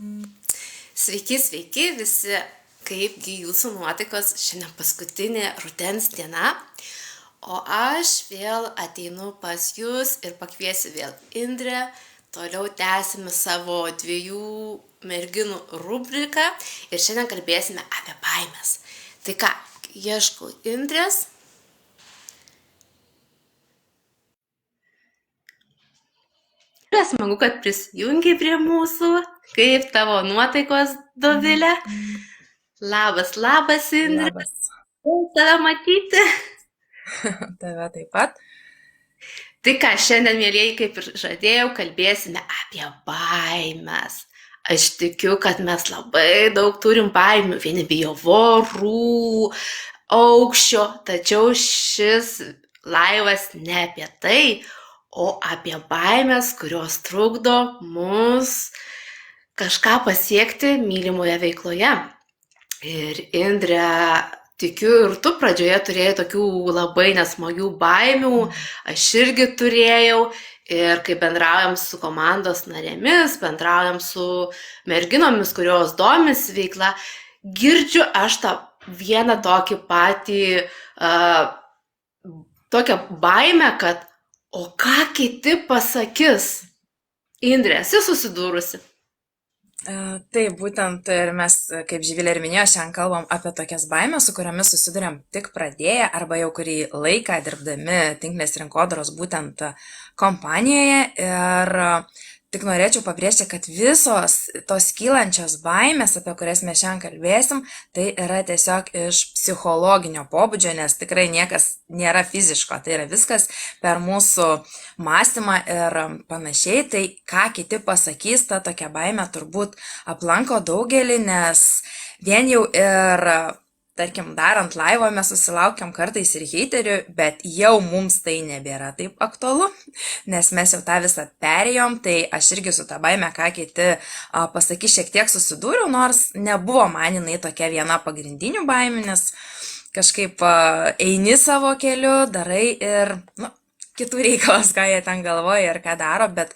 Sveiki, sveiki visi. Kaipgi jūsų nuotaikos šiandien paskutinė rudens diena, o aš vėl ateinu pas jūs ir pakviesiu vėl Indrę. Toliau tęsime savo dviejų merginų rubriką ir šiandien kalbėsime apie baimės. Tai ką, ieškau Indrės. Ir smagu, kad prisijungiai prie mūsų. Kaip tavo nuotaikos, Dovilė? Labas, labas, Indrė. Labas, Tave matyti. tave taip pat. Tai ką, šiandien, mėlyjeji, kaip ir žadėjau, kalbėsime apie baimės. Aš tikiu, kad mes labai daug turim baimių. Vieni bijo vorų, aukščio, tačiau šis laivas ne apie tai, o apie baimės, kurios trukdo mus kažką pasiekti mylimoje veikloje. Ir Indrė, tikiu, ir tu pradžioje turėjai tokių labai nesmagių baimių, aš irgi turėjau. Ir kai bendraujam su komandos narėmis, bendraujam su merginomis, kurios domisi veikla, girdžiu aš tą vieną tokį patį, tokią baimę, kad o ką kiti pasakys. Indrė, esi susidūrusi? Taip, būtent ir mes, kaip Živilė ir minėjo, šiandien kalbam apie tokias baimės, su kuriamis susidurėm tik pradėję arba jau kurį laiką dirbdami tinklės rinkodaros būtent kompanijoje. Ir tik norėčiau pabrėžti, kad visos tos kylančios baimės, apie kurias mes šiandien kalbėsim, tai yra tiesiog iš psichologinio pobūdžio, nes tikrai niekas nėra fiziško, tai yra viskas per mūsų mąstymą ir panašiai. Tai ką kiti pasakys, ta tokia baimė turbūt aplanko daugelį, nes vien jau ir tarkim, darant laivą mes susilaukiam kartais ir heiterių, bet jau mums tai nebėra taip aktualu, nes mes jau tą visą perėjom, tai aš irgi su tą baime, ką kiti pasakys, šiek tiek susidūriau, nors nebuvo man jinai tokia viena pagrindinių baimių, nes kažkaip eini savo keliu, darai ir kitų reikalas, ką jie ten galvoja ir ką daro, bet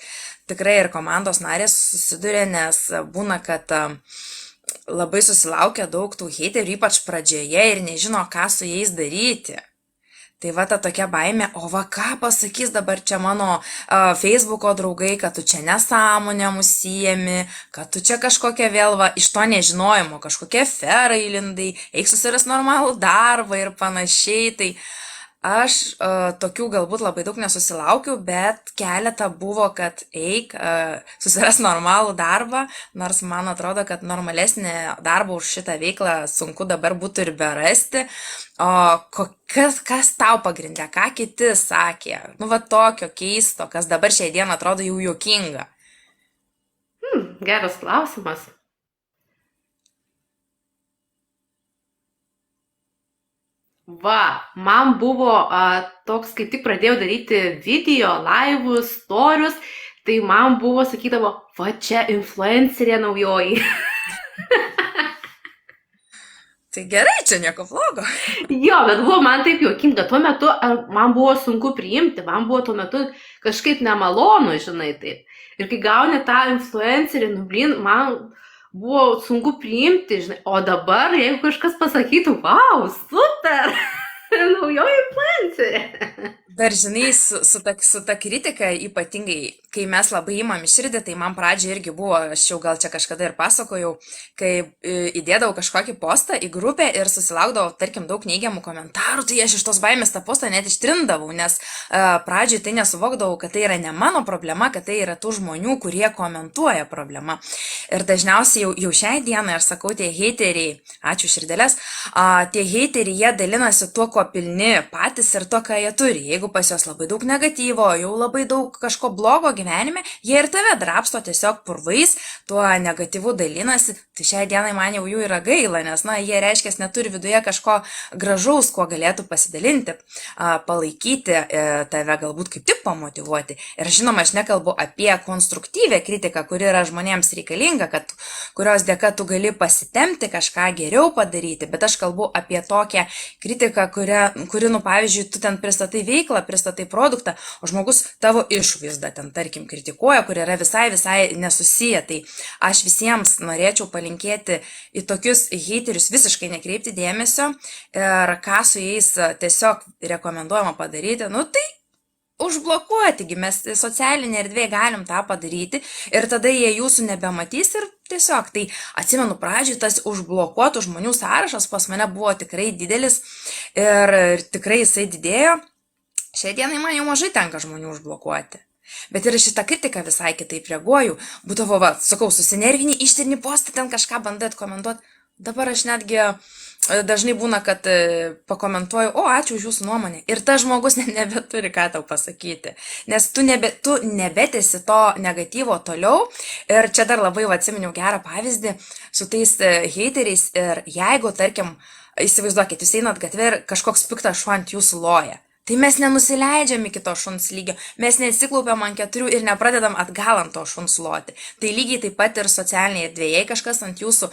tikrai ir komandos narės susiduria, nes būna, kad labai susilaukia daug tų heiterių, ypač pradžioje, ir nežino, ką su jais daryti. Tai va ta tokia baimė, o va ką pasakys dabar čia mano Facebooko draugai, kad tu čia nesąmonėm užsiemi, kad tu čia kažkokia vėl va iš to nežinojimo, kažkokia afera įlindai, eik susiras normalų darbą ir panašiai. Tai aš tokių galbūt labai daug nesusilaukiau, bet keletą buvo, kad eik, susiras normalų darbą, nors man atrodo, kad normalesnį darbą už šitą veiklą sunku dabar būtų ir berasti. O kas tau pagrindė, ką kiti sakė? Nu va tokio keisto, kas dabar šiai dieną atrodo jau juokinga. Geras klausimas. Va, man buvo toks, kaip tik pradėjau daryti video, laivus, storius, tai man buvo, sakydavo, va čia influencerė naujoji. Tai gerai, čia nieko blogo. Jo, bet buvo man taip juokinga, tuo metu man buvo sunku priimti, man buvo tuo metu kažkaip nemalonu, žinai, taip. Ir kai gauni tą influencerį, nu blin, man buvo sunku priimti, žinai, o dabar, jeigu kažkas pasakytų, wow, super, naujoji influencerė. Dar žinai, su ta kritika ypatingai, kai mes labai įmam į širdį, tai man pradžioje irgi buvo, aš jau gal čia kažkada ir pasakojau, kai įdėdavau kažkokį postą į grupę ir susilaukdavau, tarkim, daug neigiamų komentarų, tai aš iš tos baimės tą postą net ištrindavau, nes pradžioje tai nesuvokdavau, kad tai yra ne mano problema, kad tai yra tų žmonių, kurie komentuoja problemą. Ir dažniausiai jau šiai dienai, aš sakau, tie heiteriai, ačiū širdelės, tie heiteriai, jie dalinasi tuo, ko pilni patys ir to, ką jie turi. Jeigu pas juos labai daug negatyvo, jau labai daug kažko blogo gyvenime, jie ir tave drapsto tiesiog purvais, tuo negatyvu dalinasi, tai šiai dienai man jau jų yra gaila, nes, jie reiškia, neturi viduje kažko gražaus, kuo galėtų pasidalinti, palaikyti tave, galbūt kaip tik pamotyvuoti. Ir žinoma, aš nekalbu apie konstruktyvę kritiką, kuri yra žmonėms reikalinga, kurios dėka tu gali pasitemti kažką geriau padaryti, bet aš kalbu apie tokią kritiką, kuri, nu, pavyzdžiui, tu ten pristatai veiklą, pristatai produktą, o žmogus tavo išvaizdą ten, tarkim, kritikuoja, kur yra visai nesusiję. Tai aš visiems norėčiau palinkėti į tokius heiterius visiškai nekreipti dėmesio ir ką su jais tiesiog rekomenduojama padaryti, nu, tai užblokuoti, mes socialinėje erdvėje galim tą padaryti ir tada jie jūsų nebematys ir tiesiog, tai atsimenu pradžioj, tas užblokuotų žmonių sąrašas pas mane buvo tikrai didelis ir tikrai jisai didėjo. Šiai dienai man jau mažai tenka žmonių užblokuoti. Bet ir šitą kritiką visai kitaip reaguoju. Būdavo, sakau, susinervini, ištirni postą, ten kažką bandai atkomentuoti. Dabar aš netgi dažnai būna, kad pakomentuoju, o ačiū už jūsų nuomonę. Ir tas žmogus nebeturi ką tau pasakyti. Nes tu nebetesi to negatyvo toliau. Ir čia dar labai atsiminiau gerą pavyzdį su tais heiteriais. Ir jeigu, tarkim, įsivaizduokit, jūs einat gatvę ir kažkoks piktas šuo ant jūsų loja. Tai mes nenusileidžiam iki to šuns lygio, mes nesiklaupiam ant keturių ir nepradedam atgal ant to šuns loti. Tai lygiai taip pat ir socialinėje erdvėje kažkas ant jūsų,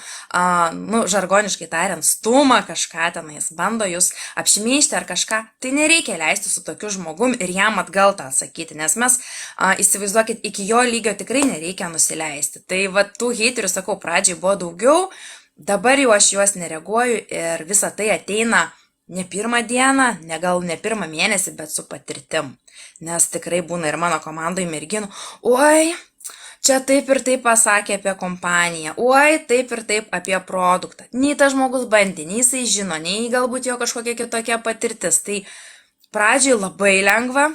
žargoniškai tariant, stuma kažką tenais, bando jūs apšmeižti ar kažką, tai nereikia leisti su tokiu žmogum ir jam atgal tą sakyti, nes mes, įsivaizduokit, iki jo lygio tikrai nereikia nusileisti. Tai va, tų heiterių, sakau, pradžiai buvo daugiau, dabar jau aš juos nereaguoju ir visa tai ateina ne pirmą dieną, gal ne pirmą mėnesį, bet su patirtim. Nes tikrai būna ir mano komandai merginų, oi, čia taip ir taip pasakė apie kompaniją, oi, taip ir taip apie produktą. Nei tas žmogus bandė, nei jisai žino, nei galbūt jo kažkokia kitokia patirtis. Tai pradžiai labai lengva,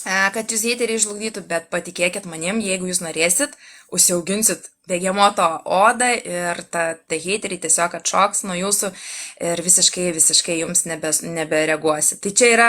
kad jūs heiteriai žlugdytų, bet patikėkit manim, jeigu jūs norėsit, užsiauginsit begemoto odą ir tai heiteriai tiesiog atšoks nuo jūsų ir visiškai jums nebereaguosi. Tai čia yra,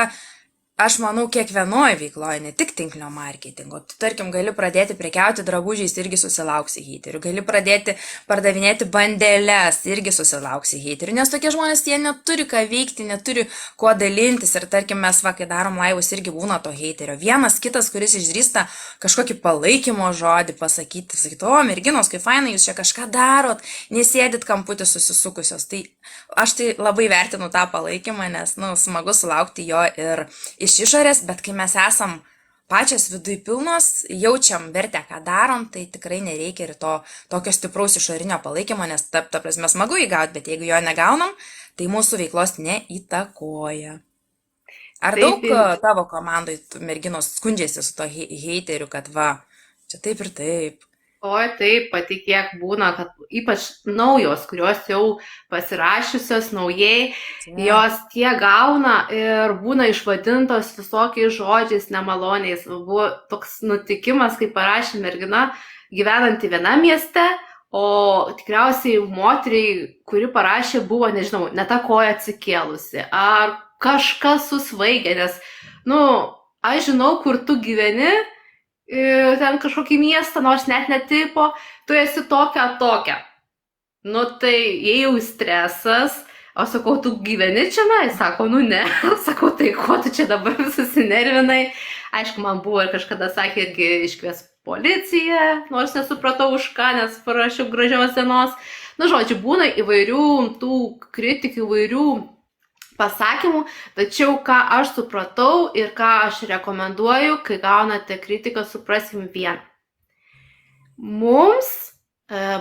aš manau, kiekvienoje veikloje, ne tik tinklinio marketingo. Tu, tarkim, gali pradėti prekiauti drabužiais, irgi susilauksi heiterių. Gali pradėti pardavinėti bandeles, irgi susilauksi heiterių. Nes tokie žmonės, jie neturi ką veikti, neturi kuo dalintis. Ir tarkim, mes, kai darom laivus, irgi būna to heiterio. Vienas kitas, kuris išdrįsta kažkokį palaikymo žodį pasakyti, o, merginos, kaip fainai, jūs čia kažką darot, nesėdit kamputį susisukusios. Tai aš tai labai vertinu tą palaikymą, nes, smagu sulaukti jo ir iš išorės, bet kai mes esam pačios viduj pilnos, jaučiam vertę, ką darom, tai tikrai nereikia ir tokio stipraus išorinio palaikymo, nes ta prasme smagu įgauti, bet jeigu jo negaunam, tai mūsų veiklos neįtakoja. Ar daug tavo komandai merginos skundžiasi su to heiteriu, kad va, čia taip ir taip? Oi, taip, patikėk, būna, kad ypač naujos, kurios jau pasirašiusios naujai, jos tie gauna ir būna išvadintos visokiais žodžiais nemaloniais. Buvo toks nutikimas, kai parašė mergina gyvenanti vienam mieste, o tikriausiai moteriai, kuri parašė, buvo, nežinau, ne ta koja atsikėlusi, ar kažkas susvaigė, nes, aš žinau, kur tu gyveni, ten kažkokį miestą, nors net netipo, tu esi tokia. Tai jei jau stresas, o sakau, tu gyveni čia, sako, ne, sakau, tai ko tu čia dabar susinervinai. Aišku, man buvo ir kažkada sakė, irgi iškvies policiją, nors nesupratau už ką, nes parašiau gražios dienos. Žodžiu, būna įvairių tų kritikų, įvairių pasakymų, tačiau ką aš supratau ir ką aš rekomenduoju, kai gaunate kritiką, supraskim vieną. Mums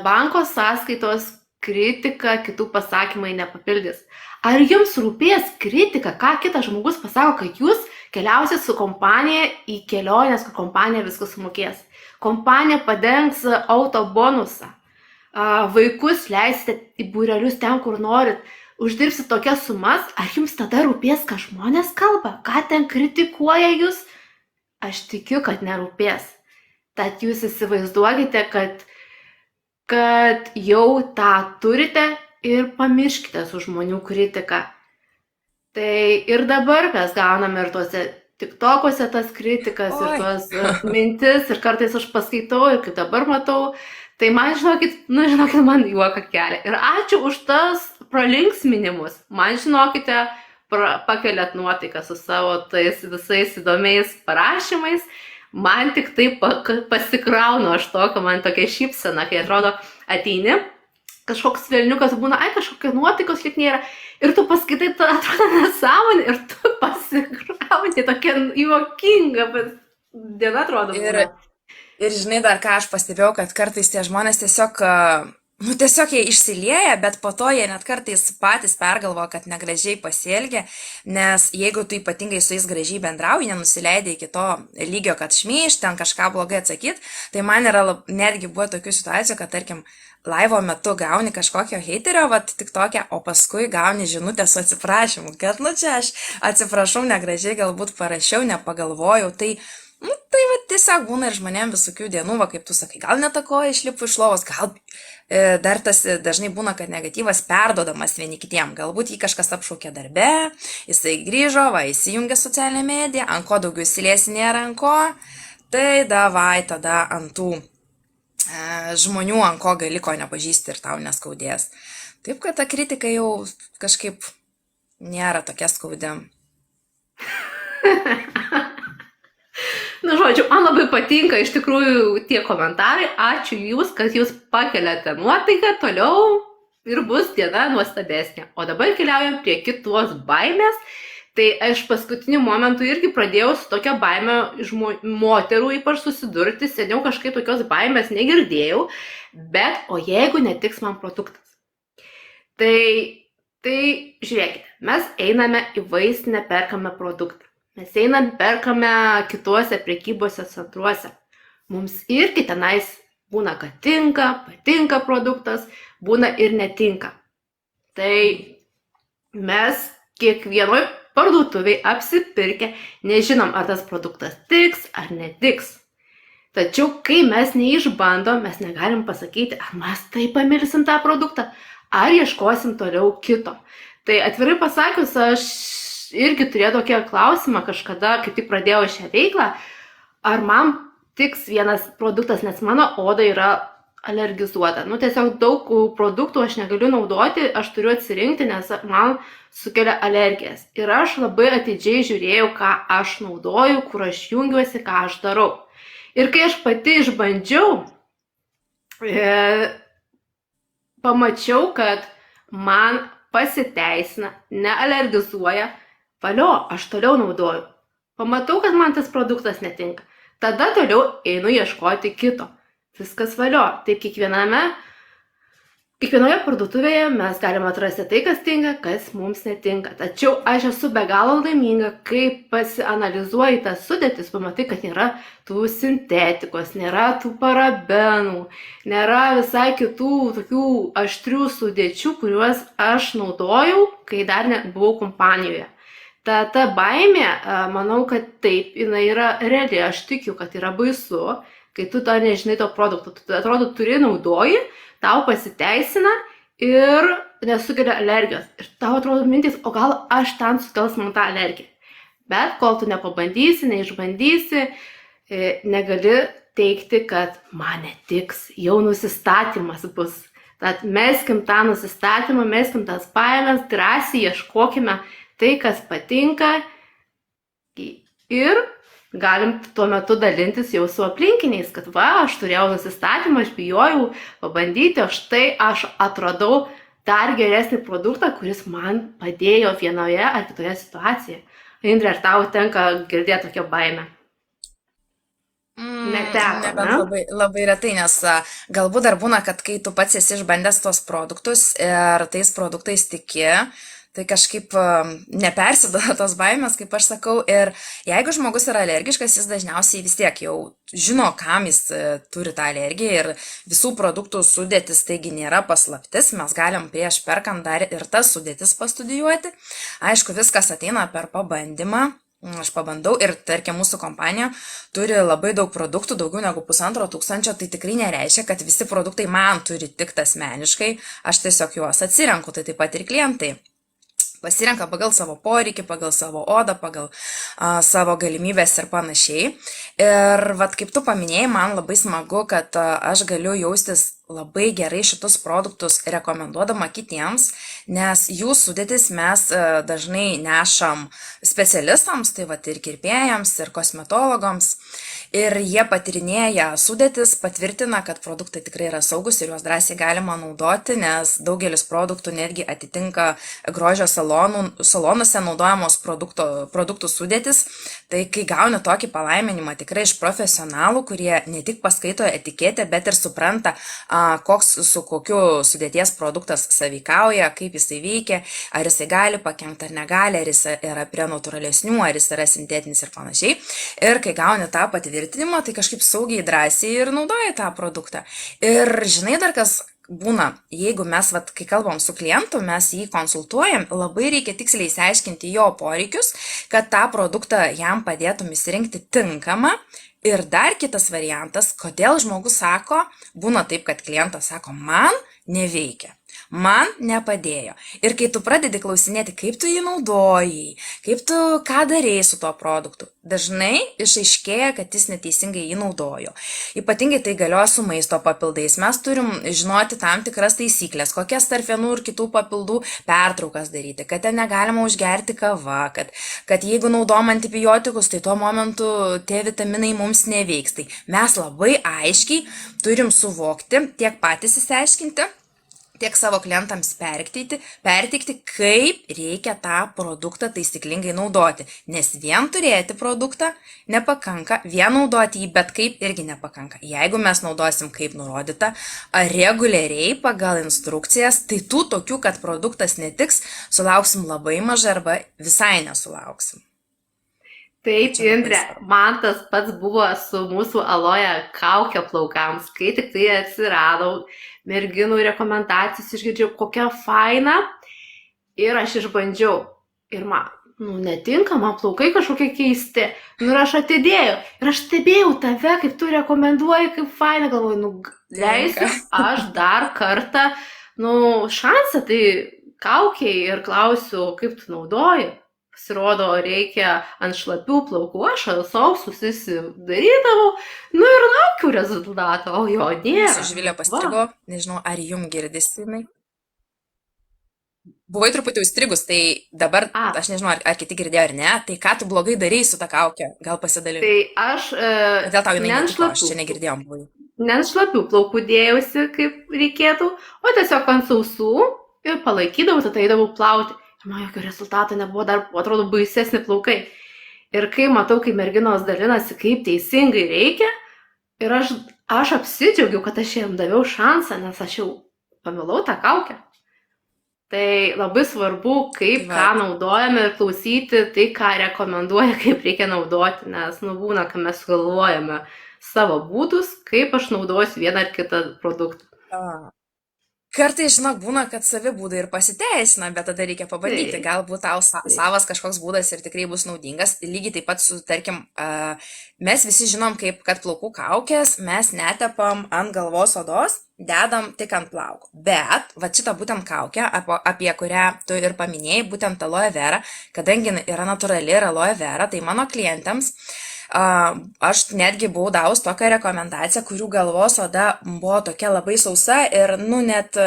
banko sąskaitos kritika, kitų pasakymai nepapildys. Ar jums rūpės kritika, ką kitas žmogus pasako, kad jūs keliausit su kompanija į kelionės, kur kompanija viskas sumokės. Kompanija padengs autobonusą. Vaikus leisite į būrelius ten, kur norit. Uždirbsit tokias sumas, ar jums tada rūpės, ką žmonės kalba, ką ten kritikuoja jūs? Aš tikiu, kad nerūpės. Tad jūs įsivaizduokite, kad jau tą turite ir pamirškite su žmonių kritiką. Tai ir dabar mes gauname ir tuose TikTokuose tas kritikas ir tuos mintis ir kartais aš paskaitau ir kaip dabar matau. Tai man, žinokit, man juoką kelia. Ir ačiū už tas pralinksminimus. Man, žinokite, pakeliat nuotaiką su savo tais visais įdomiais parašymais. Man tik taip pasikraunu aš tokio, man tokia šypsena, kai atrodo ateini kažkoks velniukas būna, ai, kažkokia nuotaikos lyg nėra. Ir tu paskaitai, tu atrodo nesąmonė ir tu pasikrauni, tokia juokinga, bet diena atrodo Ir, būna. ir žinai dar ką aš pastebėjau, kad kartais tie žmonės tiesiog, nu tiesiog jie išsilieja, bet po to jie net kartais patys pergalvo, kad negražiai pasielgia, nes jeigu tu ypatingai su jais gražiai bendrauji, nenusileidai iki to lygio, kad šmeiž, ten kažką blogai atsakyt, tai man yra netgi buvo tokių situacijų, kad tarkim, laivo metu gauni kažkokio heiterio, vat tik tokią, o paskui gauni žinutę su atsiprašymu, kad nu čia aš atsiprašau, negražiai galbūt parašiau, nepagalvojau, tai tai va tiesiog būna ir žmonėm visokių dienų, va kaip tu sakai, gal netakoja išlipu iš lovos, gal dar tas dažnai būna, kad negatyvas perdodamas vieni kitiem, galbūt jį kažkas apšaukė darbe, jisai grįžo, va įsijungė socialinę mediją, ant ko daugiau įsiliesi nėra ant ko, tai davai tada ant tų žmonių, ant ko gali ko nepažįsti ir tau neskaudės. Taip, kad ta kritika jau kažkaip nėra tokia skaudi. Na, žodžiu, man labai patinka iš tikrųjų tie komentarai. Ačiū jūs, kad jūs pakeliate nuotaiką toliau ir bus diena nuostabesnė. O dabar keliaujam prie kitos baimės. Tai aš paskutiniu momentu irgi pradėjau su tokia baime moterų ypač susidurti. Seniau kažkaip tokios baimės negirdėjau. Bet, o jeigu netiks man produktas? Tai žiūrėkite, mes einame į vaistinę, perkame produktą. Mes einam, perkame kituose prekybose centruose. Mums irgi tenais būna, kad patinka produktas, būna ir netinka. Tai mes kiekvienoj parduotuviai apsipirkę nežinom, ar tas produktas tiks ar netiks. Tačiau, kai mes neišbandom, mes negalim pasakyti, ar mes taip pamilsim tą produktą, ar ieškosim toliau kito. Tai atvirai pasakius, aš irgi turėjau tokią klausimą kažkada, kai tik pradėjau šią veiklą, ar man tiks vienas produktas, nes mano oda yra alergizuota. Nu, tiesiog daug produktų aš negaliu naudoti, aš turiu atsirinkti, nes man sukelia alergijas. Ir aš labai atidžiai žiūrėjau, ką aš naudoju, kur aš jungiuosi, ką aš darau. Ir kai aš pati išbandžiau, pamačiau, kad man pasiteisina, nealergizuoja, valio, aš toliau naudoju. Pamatau, kad man tas produktas netinka. Tada toliau einu ieškoti kito. Viskas valio. Taip kiekvienoje parduotuvėje mes galime atrasti tai, kas tinka, kas mums netinka. Tačiau aš esu be galo laiminga, kai pasianalizuoji tas sudėtis, pamatai, kad nėra tų sintetikos, nėra tų parabenų, nėra visai kitų tokių aštrių sudėčių, kuriuos aš naudojau, kai dar nebuvau kompanijoje. Ta baimė, manau, kad taip, jinai yra reali, aš tikiu, kad yra baisu, kai tu to nežinai to produkto, tu atrodo turi naudoji, tau pasiteisina ir nesukelia alergijos. Ir tau atrodo mintis, o gal aš ten sukels man tą alergiją. Bet kol tu nepabandysi, neišbandysi, negali teikti, kad man netiks, jau nusistatymas bus. Tad meskim tą nusistatymą, meskim tas baimės, drąsiai ieškokime tai, kas patinka ir galim tuo metu dalintis jau su aplinkiniais, kad va, aš turėjau nusistatymą, aš bijojau pabandyti, o štai aš atradau dar geresnį produktą, kuris man padėjo vienoje ar kitoje situacijoje. Indrė, ar tau tenka girdėti tokią baimę? Neteko, Nebent labai retai, nes galbūt dar būna, kad kai tu pats esi išbandęs tos produktus ir tais produktais tiki, tai kažkaip nepersiduoda tos baimės, kaip aš sakau. Ir jeigu žmogus yra alergiškas, jis dažniausiai vis tiek jau žino, kam jis turi tą alergiją ir visų produktų sudėtis, taigi nėra paslaptis. Mes galim prieš perkant dar ir tas sudėtis pastudijuoti. Aišku, viskas ateina per pabandymą. Aš pabandau ir, tarkim, mūsų kompanija turi labai daug produktų, daugiau negu 1500, tai tikrai nereiškia, kad visi produktai man turi tikti asmeniškai. Aš tiesiog juos atsirenku, tai taip pat ir klientai pasirenka pagal savo poreikį, pagal savo odą, pagal savo galimybės ir panašiai. Ir vat kaip tu paminėjai, man labai smagu, kad aš galiu jaustis labai gerai šitus produktus rekomenduodama kitiems, nes jų sudėtis mes dažnai nešam specialistams, tai va ir kirpėjams, ir kosmetologams. Ir jie patirinėja sudėtis, patvirtina, kad produktai tikrai yra saugus ir juos drąsiai galima naudoti, nes daugelis produktų netgi atitinka grožio salonuose naudojamos produktų sudėtis. Tai kai gauni tokį palaiminimą tikrai iš profesionalų, kurie ne tik paskaito etiketę, bet ir supranta, su kokiu sudėties produktas sąveikauja, kaip jisai veikia, ar jisai gali pakenkti ar negali, ar jis yra prie natūralesnių, ar jis yra sintetinis ir panašiai. Ir kai gauni tą patvirtinimą, tai kažkaip saugiai, drąsiai ir naudoji tą produktą. Ir žinai dar kas būna, jeigu mes, kai kalbam su klientu, mes jį konsultuojam, labai reikia tiksliai išsiaiškinti jo poreikius, kad tą produktą jam padėtum įsirinkti tinkamą. Ir dar kitas variantas, kodėl žmogus sako, būna taip, kad klientas sako, man neveikia, man nepadėjo. Ir kai tu pradedi klausinėti, kaip tu jį naudojai, ką darėjai su tuo produktu, dažnai išaiškėja, kad jis neteisingai jį naudojo. Ypatingai tai galioja su maisto papildais. Mes turim žinoti tam tikras taisyklės, kokias tarp vienų ir kitų papildų pertraukas daryti, kad ten negalima užgerti kava, kad jeigu naudom antibiotikus, tai tuo momentu tie vitaminai mums neveiks. Tai mes labai aiškiai turim suvokti, tiek patys įsiaiškinti, tiek savo klientams perteikti, kaip reikia tą produktą taisyklingai naudoti. Nes vien turėti produktą nepakanka, vien naudoti jį bet kaip irgi nepakanka. Jeigu mes naudosim kaip nurodyta, reguliariai pagal instrukcijas, tai tų tokių, kad produktas netiks, sulauksim labai mažai arba visai nesulauksim. Taip, Indre, man tas pats buvo su mūsų aloe kaukė plaukams, kai tik tai atsiradau, merginų rekomendacijas išgirdžiau, kokia faina, ir aš išbandžiau. Ir man, netinka, man plaukai kažkokie keisti. Ir aš atidėjau. Ir aš stebėjau tave, kaip tu rekomenduoji, kaip faina, galvoju, leisiu aš dar kartą, šansą tai kaukiai ir klausiu, kaip tu naudoji. Pasirodo, reikia ant šlapių plaukų, aš sausus darydavau, ir laukiu rezultato, o jo nėra. Su Živilė pastrigo, nežinau, ar jum girdisi jinai. Buvai truputį užstrigus, tai dabar, aš nežinau, ar kiti girdėjo ar ne, tai ką tu blogai darei su tą kaukę, gal pasidalink. Tai aš dėl tau jinai netiko, aš čia negirdėjom buvai. Ne ant šlapių plaukų dėjausi, kaip reikėtų, o tiesiog ant sausų ir palaikydavau, tada eidavau plauti. Man jokio rezultato nebuvo, dar atrodo baisesni plaukai. Ir kai matau, kai merginos dalinasi, kaip teisingai reikia, ir aš apsidžiaugiau, kad aš jiem daviau šansą, nes aš jau pamilau tą kaukę. Tai labai svarbu, ką naudojame ir klausyti tai, ką rekomenduoja, kaip reikia naudoti, nes būna, kai mes galvojame savo būdus, kaip aš naudosiu vieną ar kitą produktą. Kartais, žinok, būna, kad savi būdai ir pasiteisina, bet tada reikia pabandyti. Galbūt tau savas kažkoks būdas ir tikrai bus naudingas. Lygiai taip pat tarkim, mes visi žinom, kad plaukų kaukės mes netepam ant galvos odos, dedam tik ant plaukų. Bet, šitą būtent kaukę, apie kurią tu ir paminėjai, būtent aloe vera, kadangi yra natūrali ir aloe vera, tai mano klientams aš netgi buvau davus tokią rekomendaciją, kurių galvos oda buvo tokia labai sausa ir, net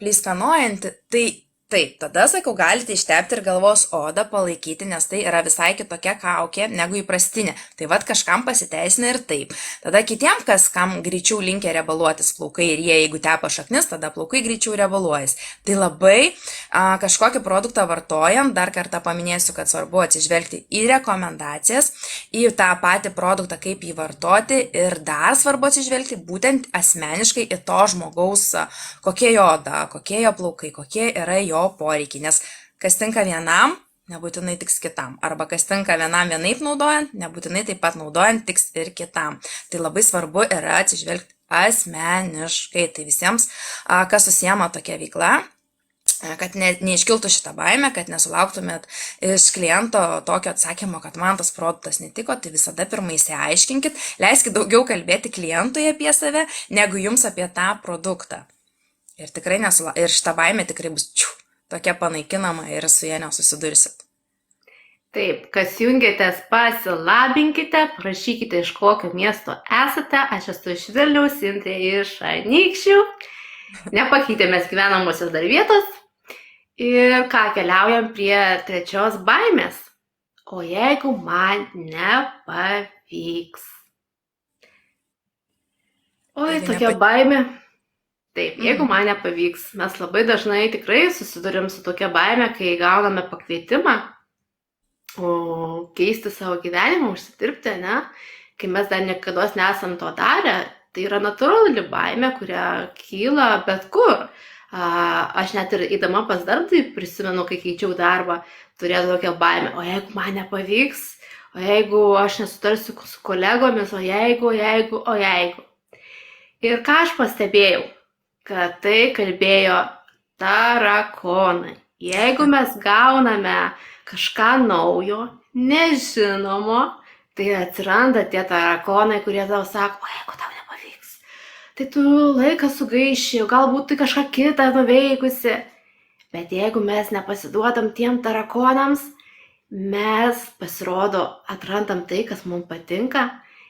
pleiskanojanti, tai taip, tada sakau, galite ištepti ir galvos odą palaikyti, nes tai yra visai kitokia kaukė negu įprastinė. Tai kažkam pasiteisina ir taip. Tada kitiem, kam greičiau linkia rebaluotis plaukai ir jie, jeigu tepa šaknis, tada plaukai greičiau rebaluojas. Tai labai kažkokį produktą vartojant, dar kartą paminėsiu, kad svarbu atsižvelgti į rekomendacijas, į tą patį produktą, kaip jį vartoti ir dar svarbu atsižvelgti būtent asmeniškai į to žmogaus, kokie jo oda, kokie jo plaukai, kokie yra jo poreikiai, nes kas tinka vienam, nebūtinai tiks kitam, arba kas tinka vienam vienaip naudojant, nebūtinai taip pat naudojant tiks ir kitam. Tai labai svarbu yra atsižvelgti asmeniškai, tai visiems, kas susijama tokia veikla, kad neiškiltų šitą baimę, kad nesulauktumėt iš kliento tokio atsakymo, kad man tas produktas netiko, tai visada pirmai išsiaiškinkit, leiskit daugiau kalbėti klientui apie save, negu jums apie tą produktą. Ir tikrai ir šitą baimę tikrai bus tokia panaikinama ir su jie nesusidursit. Taip, kas jungiatės, pasilabinkite, prašykite, iš kokio miesto esate. Aš esu iš Vilniaus, Indrė iš Anykščių. Nepakeitėme gyvenamosios dar vietos. Ir ką, keliaujam prie trečios baimės. O jeigu man nepavyks? Oi, Jeigu tokia nepa- baimė. Taip, jeigu Mhm. man nepavyks, mes labai dažnai tikrai susidurim su tokia baime, kai gauname pakvietimą keisti savo gyvenimą, užsidirbti, ne? Kai mes dar niekada nesam to darę, tai yra natūrali baimė, kuria kyla bet kur. Aš net ir įdama pas darbdavį prisimenu, kai keičiau darbą, turėjau tokią baimę, o jeigu man nepavyks, o jeigu aš nesutarsiu su kolegomis, o jeigu. Ir ką aš pastebėjau, kad tai kalbėjo tarakonai. Jeigu mes gauname kažką naujo, nežinomo, tai atsiranda tie tarakonai, kurie tau sako, o jeigu tau nepavyks, tai tu laiką sugaiši, galbūt tai kažką kitą nuveikusi. Bet jeigu mes nepasiduodam tiem tarakonams, mes pasirodo atrandam tai, kas mums patinka.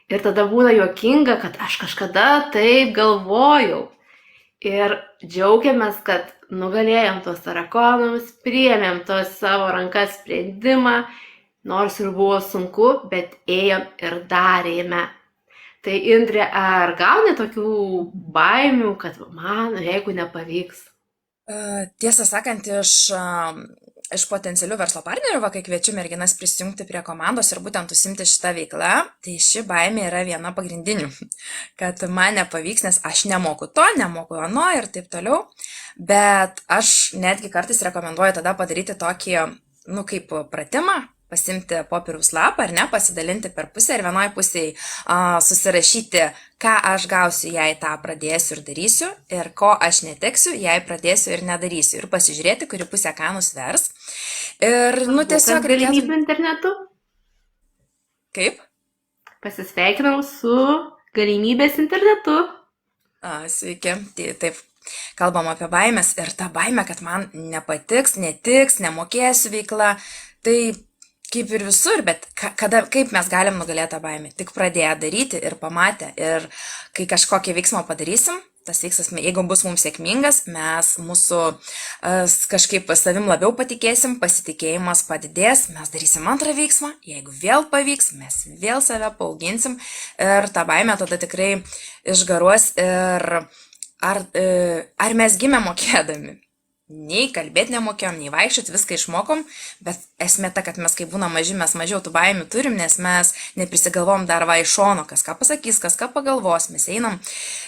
Ir tada būna juokinga, kad aš kažkada taip galvojau. Ir džiaugiamės, kad nugalėjom tuos tarakonus, priėmėm tos savo rankas sprendimą, nors ir buvo sunku, bet ėjom ir darėme. Tai Indrė, ar gauni tokių baimių, kad man, jeigu nepavyks? Tiesą sakant, iš potencialių verslo partnerių, kai kviečiu merginas prisijungti prie komandos ir būtent užsimti šitą veiklą, tai ši baimė yra viena pagrindinių, kad man nepavyks, nes aš nemoku to, nemoku ano ir taip toliau. Bet aš netgi kartais rekomenduoju tada padaryti tokį, kaip pratimą, pasimti popieriaus lapą ar ne, pasidalinti per pusę ir vienoj pusėje susirašyti, ką aš gausiu, jei tą pradėsiu ir darysiu, ir ko aš neteksiu, jei pradėsiu ir nedarysiu. Ir pasižiūrėti, kuri pusė ką nusvers. Ir, tiesiog galimybių internetu. Kaip? Pasisveikinau su galimybės internetu. Sveiki, taip. Kalbam apie baimės ir tą baimę, kad man nepatiks, netiks, nemokėsiu veikla. Tai kaip ir visur, bet kaip mes galim nugalėti tą baimę? Tik pradėję daryti ir pamatę. Ir kai kažkokį veiksmą padarysim, tas veiksmas, jeigu bus mums sėkmingas, mes mūsų kažkaip savim labiau patikėsim, pasitikėjimas padidės, mes darysim antrą veiksmą, jeigu vėl pavyks, mes vėl save paauginsim ir tą baimę tada tikrai išgaruos. Ir ar mes gimė mokėdami? Nei kalbėti nemokėjom, nei vaikščioti, viską išmokom, bet esmė ta, kad mes kai būna maži, mes mažiau tų baimių turim, nes mes neprisigalvom dar va iš šono, kas ką pasakys, kas ką pagalvos, mes einam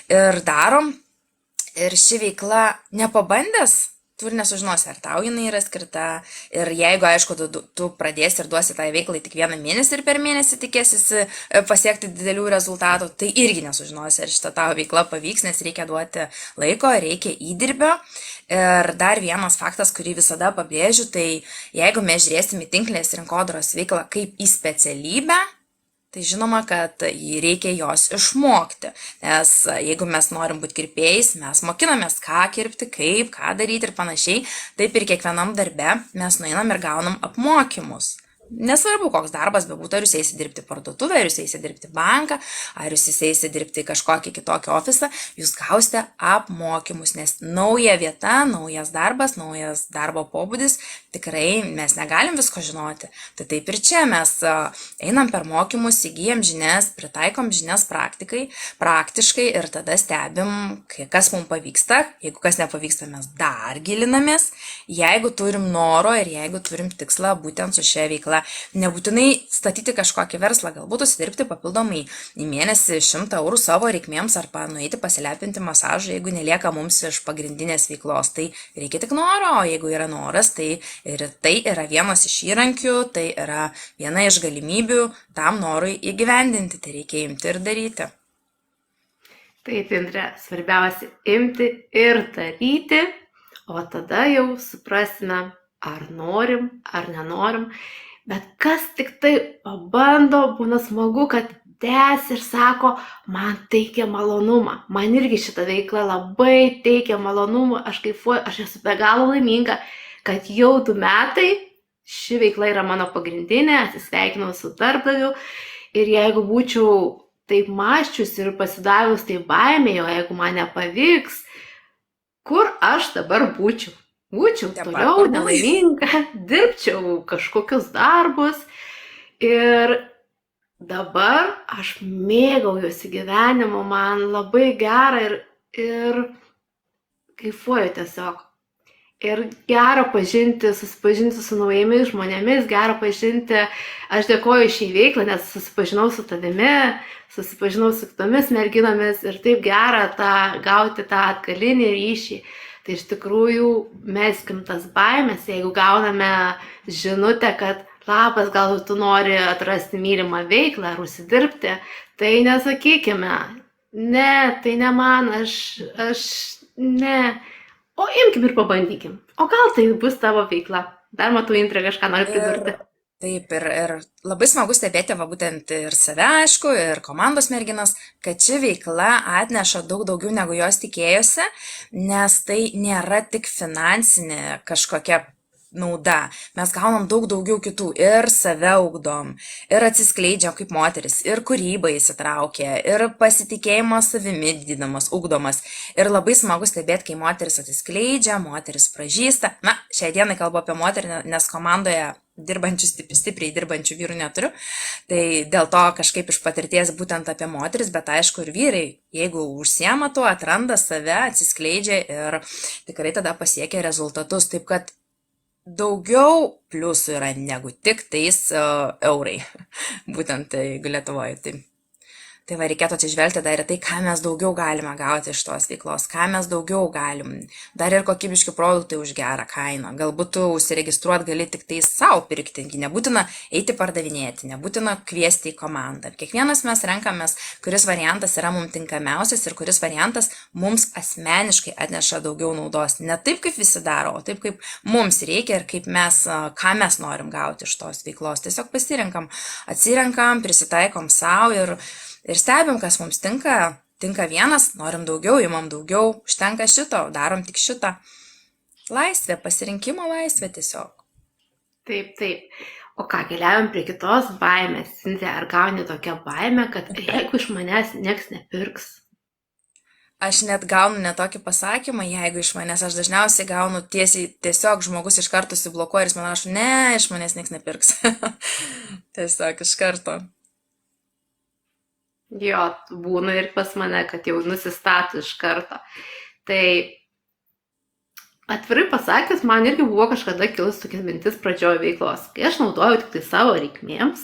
ir darom. Ir ši veikla nepabandęs, tu ir nesužinosi, ar tau jinai yra skirta. Ir jeigu, aišku, tu pradėsi ir duosi tai veiklai tik 1 mėnesį ir per mėnesį tikėsi pasiekti didelių rezultatų, tai irgi nesužinosi, ar šita tavo veikla pavyks, nes reikia duoti laiko, reikia įdirbio. Ir dar vienas faktas, kurį visada pabrėžiu, tai jeigu mes žiūrėsim į tinklinės rinkodaros veiklą kaip į specialybę, tai žinoma, kad reikia jos išmokti, nes jeigu mes norim būti kirpėjais, mes mokinamės, ką kirpti, kaip, ką daryti ir panašiai, taip ir kiekvienam darbe mes nueinam ir gaunam apmokymus. Nesvarbu, koks darbas bebūtų, ar jūs eisite dirbti parduotuvę, ar jūs eisite dirbti banką, ar jūs eisite dirbti kažkokį kitokį ofisą, jūs gausite apmokymus, nes nauja vieta, naujas darbas, naujas darbo pobūdis, tikrai mes negalim visko žinoti. Tai taip ir čia mes einam per mokymus, įgyjam žinias, pritaikom žinias praktiškai ir tada stebim, kas mums pavyksta. Jeigu kas nepavyksta, mes dar gilinamės. Jeigu turim noro ir jeigu turim tikslą būtent su šia veikla, nebūtinai statyti kažkokį verslą, galbūt užsidirbti papildomai į mėnesį 100 eurų savo reikmėms arba nueiti pasilepinti masažą, jeigu nelieka mums iš pagrindinės veiklos. Tai reikia tik noro, o jeigu yra noras, tai yra vienas iš įrankių, tai yra viena iš galimybių tam norui įgyvendinti, tai reikia imti ir daryti. Taip, Indrė, svarbiausia imti ir daryti, o tada jau suprasime, ar norim, ar nenorim. Bet kas tik tai pabando, būna smagu, kad tęs ir sako, man teikia malonumą. Man irgi šita veikla labai teikia malonumą, aš kaifuoju, aš esu be galo laiminga, kad jau 2 metai ši veikla yra mano pagrindinė, atsisveikinau su darbdaviu ir jeigu būčiau taip mąsčius ir pasidavus tai baimė, o jeigu man nepavyks, kur aš dabar būčiau? Būčiau Dabar toliau kur buvai? nelaiminga, dirbčiau kažkokius darbus ir dabar aš mėgaujuosi gyvenimu, man labai gera ir kaifuoju tiesiog. Ir gera pažinti, susipažinti su naujomis žmonėmis, gera pažinti, aš dėkoju šiai veiklą, nes susipažinau su tavimi, susipažinau su kitomis merginomis ir taip gera gauti tą atgalinį ryšį. Tai iš tikrųjų meskim tas baimės, jeigu gauname žinutę, kad labas, gal tu nori atrasti mylimą veiklą ar užsidirbti, tai nesakykime, ne, tai ne man, aš ne. O imkim ir pabandykim. O gal tai bus tavo veikla. Dar matau, Indrė kažką nori pridurti. Taip, ir labai smagu stebėti, va būtent ir save, aišku, ir komandos merginas, kad ši veikla atneša daug daugiau negu jos tikėjosi, nes tai nėra tik finansinė kažkokia nauda. Mes gaunam daug daugiau kitų ir save ugdom, ir atsiskleidžiam kaip moteris, ir kūryba įsitraukia, ir pasitikėjimas savimi didinamas, ugdomas. Ir labai smagu stebėti, kai moteris atsiskleidžia, moteris pražįsta. Na, šiai dienai kalbu apie moterį, nes komandoje stipriai dirbančių vyrų neturiu. Tai dėl to kažkaip iš patirties būtent apie moteris, bet aišku ir vyrai, jeigu užsiema tuo, atranda save, atsiskleidžia ir tikrai tada pasiekia rezultatus. Taip kad daugiau pliusų yra negu tik tais eurai. Būtent jeigu Lietuvoje. Tai va, reikėtų atsižvelgti dar į tai, ką mes daugiau galime gauti iš tos veiklos, ką mes daugiau galim. Dar ir kokybiški produktai už gerą kainą. Galbūt tu užsiregistruot gali tik tai savo pirkti, nebūtina eiti pardavinėti, nebūtina kviesti į komandą. Kiekvienas mes renkamės, kuris variantas yra mums tinkamiausias ir kuris variantas mums asmeniškai atneša daugiau naudos. Ne taip, kaip visi daro, o taip, kaip mums reikia ir kaip mes, ką mes norim gauti iš tos veiklos. Tiesiog atsirenkam, prisitaikom savo ir stebim, kas mums tinka vienas, norim daugiau, imam daugiau, užtenka šito, darom tik šitą. Laisvė, pasirinkimo laisvė tiesiog. Taip. O ką, keliaujam prie kitos baimės. Sintė, ar gauni tokią baimę, kad jeigu iš manęs nieks nepirks? Aš net gaunu netokį pasakymą, jeigu iš manęs, aš dažniausiai gaunu tiesiog žmogus iš karto užsiblokuoja ir jis man rašo, ne, iš manęs nieks nepirks. Tiesiog iš karto. Jo, būna ir pas mane, kad jau nusistato iš karto. Tai atvirai pasakius, man irgi buvo kažkada kilus tokia mintis pradžioje veiklos, kai aš naudojau tik tai savo reikmėms,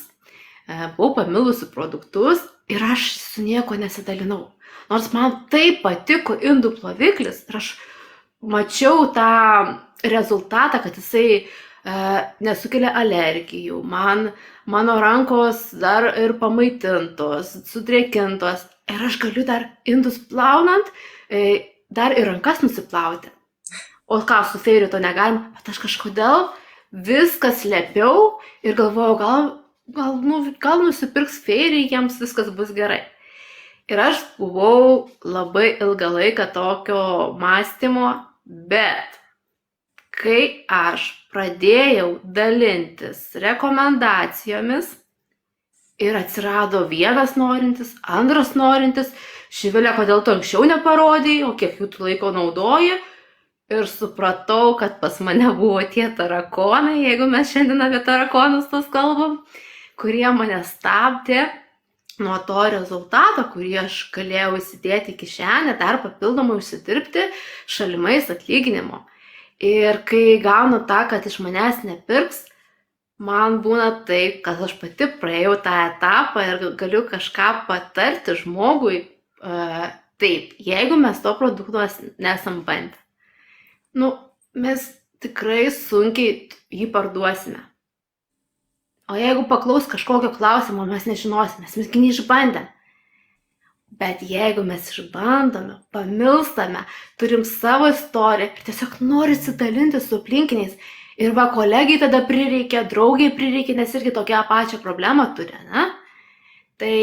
buvau pamilusi produktus ir aš su nieko nesidalinau. Nors man taip patiko indų ploviklis ir aš mačiau tą rezultatą, kad jisai nesukelia alergijų, mano rankos dar ir pamaitintos, sudrėkintos ir aš galiu dar indus plaunant, dar ir rankas nusiplauti. O ką, su feiriu to negalim, bet aš kažkodėl viską slėpiau ir galvojau, gal nusipirks feiriai, jiems viskas bus gerai. Ir aš buvau labai ilgą laiką tokio mąstymo, bet kai aš pradėjau dalintis rekomendacijomis ir atsirado vienas norintis, antras norintis, Živilė, kodėl tu anksčiau neparodėjai, o kiek jų tu laiko naudoji, ir supratau, kad pas mane buvo tie tarakonai, jeigu mes šiandien apie tarakonus tos kalbam, kurie mane stabdė nuo to rezultato, kurį aš galėjau įsidėti į kišenę, dar papildomai užsidirbti šalimais atlyginimo. Ir kai gaunu tą, kad iš manęs nepirks, man būna taip, kad aš pati praėjau tą etapą ir galiu kažką patarti žmogui. Taip, jeigu mes to produkto nesam bandę, mes tikrai sunkiai jį parduosime. O jeigu paklaus kažkokio klausimo, mes nežinosime, mes neišbandėm. Bet jeigu mes išbandome, pamilstame, turim savo istoriją ir tiesiog norisi dalinti su aplinkiniais. Ir va, kolegiai tada prireikia, draugiai prireikia, nes irgi tokią pačią problemą turi, ne? Tai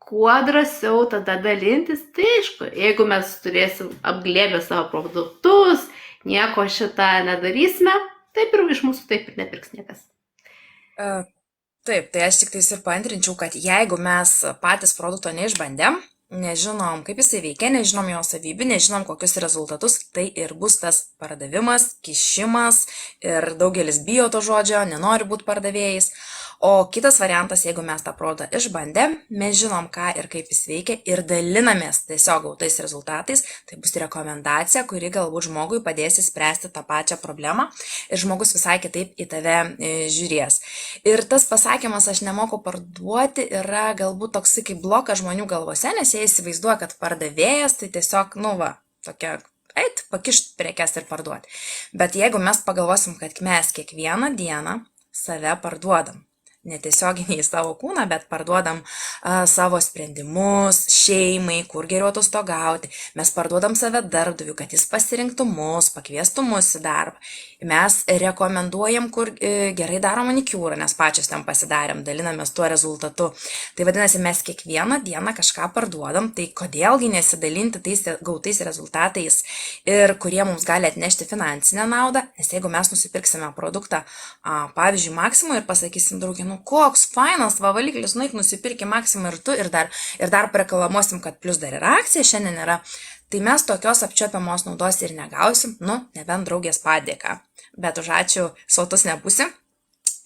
kuo drąsiau tada dalintis, tai aišku, jeigu mes turėsim apglėbę savo produktus, nieko šitą nedarysime, taip ir iš mūsų taip ir nepirks niekas. E, Taip, tai aš tik tais ir paantrinčiau, kad jeigu mes patys produkto neišbandėm, nežinom, kaip jisai veikia, nežinom jo savybių, nežinom kokius rezultatus, tai ir bus tas pardavimas, kišimas ir daugelis bijo to žodžio, nenori būti pardavėjais. O kitas variantas, jeigu mes tą produktą išbandėm, mes žinom, ką ir kaip jis veikia ir dalinamės tiesiog gautais rezultatais, tai bus rekomendacija, kuri galbūt žmogui padės įspręsti tą pačią problemą ir žmogus visai kitaip į tave žiūrės. Ir tas pasakymas aš nemoku parduoti yra galbūt toksai kaip blokas žmonių galvose, nes jie įsivaizduoja, kad pardavėjas tai tiesiog, nu va, tokia, eit, pakišt prekes ir parduoti. Bet jeigu mes pagalvosim, kad mes kiekvieną dieną save parduodam, netiesioginį į savo kūną, bet parduodam savo sprendimus šeimai, kur geriau atostogauti. Mes parduodam save darbdaviui, kad jis pasirinktų mus, pakviestų mus į darbą. Mes rekomenduojam, kur gerai daro manikiūrą, nes pačios ten pasidarėm, dalinamės tuo rezultatu. Tai vadinasi, mes kiekvieną dieną kažką parduodam, tai kodėlgi nesidalinti tais gautais rezultatais ir kurie mums gali atnešti finansinę naudą, nes jeigu mes nusipirksime produktą, pavyzdžiui, Maximo ir pasakysim draugė, nu koks fainas valiklis, nueik nusipirki Maximo ir dar reklamuosim, kad plus dar ir akcija šiandien yra, tai mes tokios apčiopiamos naudos ir negausim, nu, nebent draugės padėka. Bet už ačiū sotus nebūsim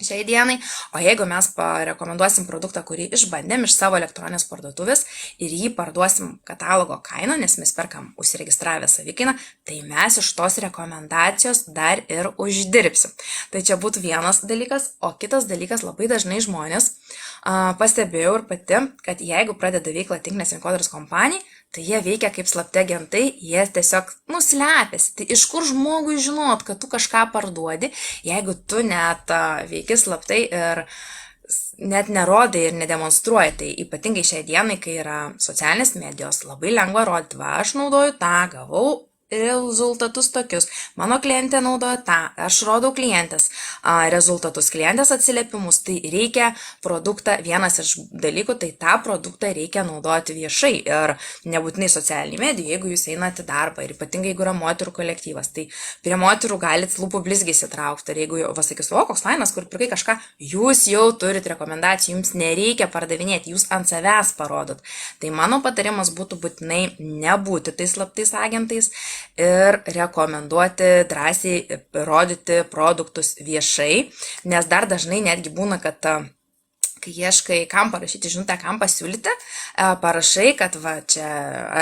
šiai dienai, o jeigu mes parekomenduosim produktą, kurį išbandėm iš savo elektroninės parduotuvės ir jį parduosim katalogo kainą, nes mes perkam užsiregistravę savikainą, tai mes iš tos rekomendacijos dar ir uždirbsim. Tai čia būtų vienas dalykas, o kitas dalykas labai dažnai žmonės pastebėjau ir pati, kad jeigu pradeda veiklą tinklinės rinkodaros kompanijai, tai jie veikia kaip slapti agentai, jie tiesiog slepiasi. Tai iš kur žmogui žinot, kad tu kažką parduodi, jeigu tu net veiki slaptai ir net nerodai ir nedemonstruoji. Tai ypatingai šiai dienai, kai yra socialinės medijos, labai lengva rodyti, va, aš naudoju tą, gavau rezultatus tokius. Mano klientė naudoja tą, aš rodau klientės rezultatus, klientės atsiliepimus, tai reikia produktą, vienas iš dalykų, tai tą produktą reikia naudoti viešai ir nebūtinai socialiniai medijai, jeigu jūs einate į darbą ir ypatingai jeigu yra moterų kolektyvas, tai prie moterų galit lūpų blizgiai įsitraukti ir jeigu pasakys, o koks fainas, kur pirkai kažką, jūs jau turit rekomendacijų, jums nereikia pardavinėti, jūs ant savęs parodot. Tai mano patarimas būtų būtinai nebūti tais slaptais agentais ir rekomenduoti drąsiai rodyti produktus viešai, nes dar dažnai netgi būna, kad kai ieškai, kam parašyti žinutę, kam pasiūlyti, parašai, kad va, čia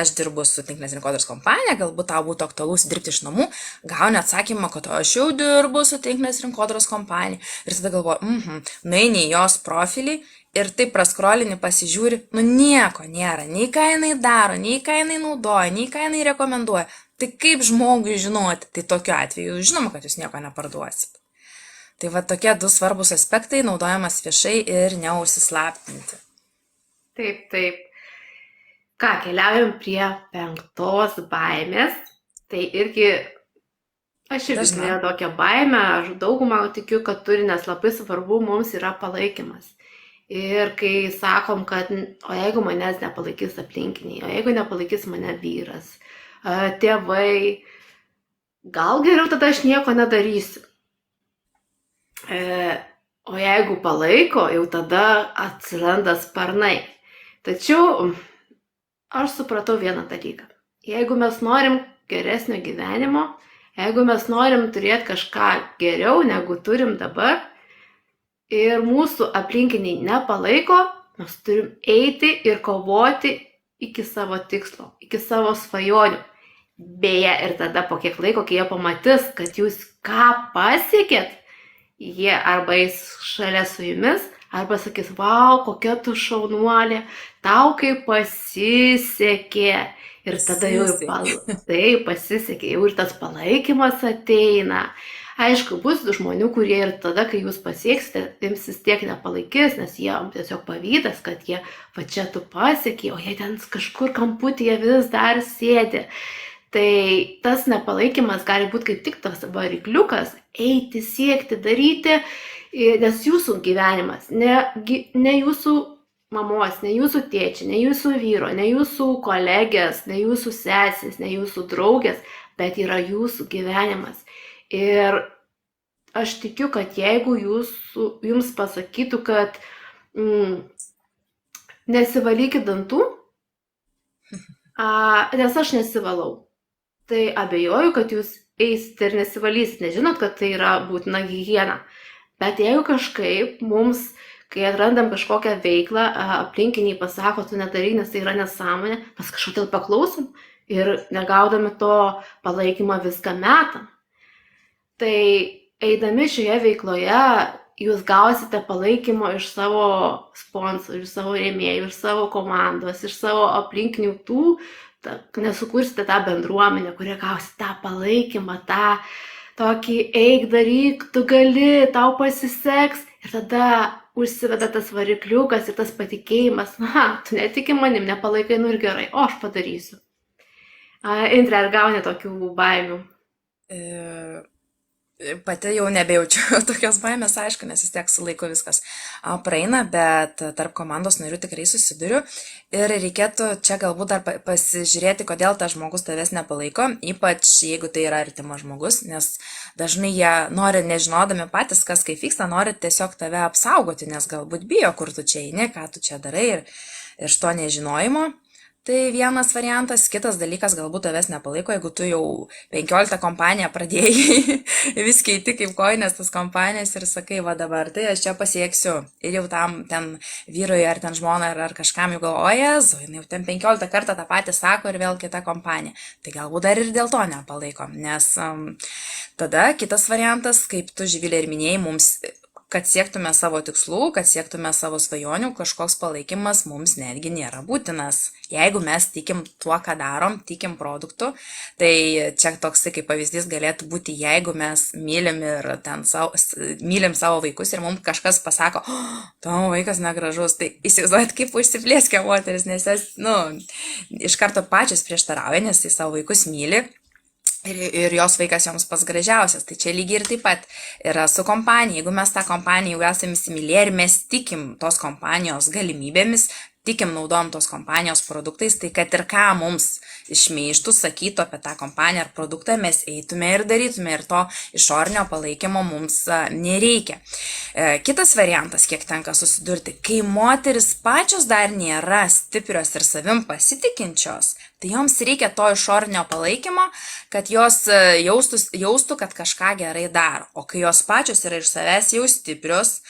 aš dirbu su tinklinės rinkodaros kompanija, galbūt tau būtų aktualus dirbti iš namų, gauni atsakymą, kad aš jau dirbu su tinklinės rinkodaros kompanija ir tada galvoju, nueini į jos profilį ir taip praskrolini, pasižiūri, nu nieko nėra, nei ką jinai daro, nei ką jinai naudoja, nei ką jinai rekomenduoja. Tai kaip žmogui žinoti, tai tokiu atveju žinoma, kad jūs nieko neparduosit. Tai va tokie du svarbus aspektai, naudojamas viešai ir neužsislaptinti. Taip, taip. Ką, keliaujam prie 5 baimės. Tai irgi, aš irgi turėjau tokią baimę, aš daugumą tikiu, kad turi, nes labai svarbu mums yra palaikymas. Ir kai sakom, kad, o jeigu manęs nepalaikys aplinkiniai, o jeigu nepalaikys mane vyras, tėvai, gal geriau tada aš nieko nedarysiu. O jeigu palaiko, jau tada atsiranda sparnai. Tačiau aš supratau vieną dalyką. Jeigu mes norim geresnio gyvenimo, jeigu mes norim turėti kažką geriau negu turim dabar ir mūsų aplinkiniai nepalaiko, mes turim eiti ir kovoti iki savo tikslo, iki savo svajonių. Beje, ir tada po kiek laiko, kai jie pamatys, kad jūs ką pasiekėt, jie arba eis šalia su jumis, arba sakys, vau, kokia tu šaunuolė, tau kaip pasisekė. Ir tada jau ir pasisekė, jau ir tas palaikymas ateina. Aišku, bus žmonių, kurie ir tada, kai jūs pasieksite, jums vis tiek nepalaikys, nes jie tiesiog pavydas, kad jie va čia tu pasiekė, o jie ten kažkur kamputyje vis dar sėdi. Tai tas nepalaikymas gali būti kaip tik tas varikliukas, eiti, siekti, daryti, nes jūsų gyvenimas, ne jūsų mamos, ne jūsų tėčiai, ne jūsų vyro, ne jūsų kolegės, ne jūsų sesės, ne jūsų draugės, bet yra jūsų gyvenimas. Ir aš tikiu, kad jeigu jums pasakytų, kad mm, nesivalykit dantų, nes aš nesivalau, tai abejoju, kad jūs eisite ir nesivalysit, nežinot, kad tai yra būtina higiena. Bet jeigu kažkaip mums, kai atrandam kažkokią veiklą, aplinkiniai pasako, tu nedarai, nes tai yra nesąmonė, mes kažkodėl paklausom ir negaudami to palaikymą viską metam. Tai eidami šioje veikloje jūs gausite palaikymo iš savo sponsorių, iš savo rėmėjų, iš savo komandos, iš savo aplinkinių nesukursite tą bendruomenę, kurie gausite tą palaikymą, tą tokį eik, daryk, tu gali, tau pasiseks. Ir tada užsiveda tas varikliukas ir tas patikėjimas, tu netiki manim, nepalaikai, nu ir gerai, o aš padarysiu. Indre, ar gauni tokių baimių? Pati jau nebejaučiu tokios baimės, aišku, nes vis tiek su laiku viskas praeina, bet tarp komandos narių tikrai susiduriu. Ir reikėtų čia galbūt dar pasižiūrėti, kodėl tas žmogus tavęs nepalaiko, ypač jeigu tai yra artimas žmogus, nes dažnai jie nori, nežinodami patys, kas kaip vyksta, nori tiesiog tave apsaugoti, nes galbūt bijo, kur tu čia eini, ką tu čia darai ir iš to nežinojimo. Tai vienas variantas, kitas dalykas, galbūt tavęs nepalaiko, jeigu tu jau 15 kompaniją pradėjai, vis keiti kaip koinės tas kompanijas ir sakai, va dabar, tai aš čia pasieksiu. Ir jau tam ten vyrui ar ten žmonai ar kažkam jau galvoja, jinai jau ten 15 kartą tą patį sako ir vėl kita kompanija. Tai galbūt dar ir dėl to nepalaiko, nes tada kitas variantas, kaip tu, Živilė, ir minėjai, mums kad siektume savo tikslų, kad siektume savo svajonių, kažkoks palaikymas mums netgi nėra būtinas. Jeigu mes tikim tuo, ką darom, tikim produktu, tai čia toksai kaip pavyzdys galėtų būti, jeigu mes mylim ir mylim savo vaikus ir mums kažkas pasako, tavo vaikas negražus, tai įsivaizduojat, kaip užsiplėskia moteris, nes jas, iš karto pačios prieštarauja, nes jis savo vaikus myli. Ir jos vaikas joms pats gražiausias. Tai čia lygiai ir taip pat yra su kompanija. Jeigu mes tą kompaniją jau esame įsimylėję ir mes tikim tos kompanijos galimybėmis, tikim naudojam tos kompanijos produktais, tai kad ir ką mums išmeištų, sakytų apie tą kompaniją ar produktą, mes eitume ir darytume ir to išorinio palaikymo mums nereikia. Kitas variantas, kiek tenka susidurti, kai moteris pačios dar nėra stiprios ir savim pasitikinčios, tai joms reikia to išorinio palaikymo, kad jos jaustų, kad kažką gerai daro. O kai jos pačios yra iš savęs jau stiprios,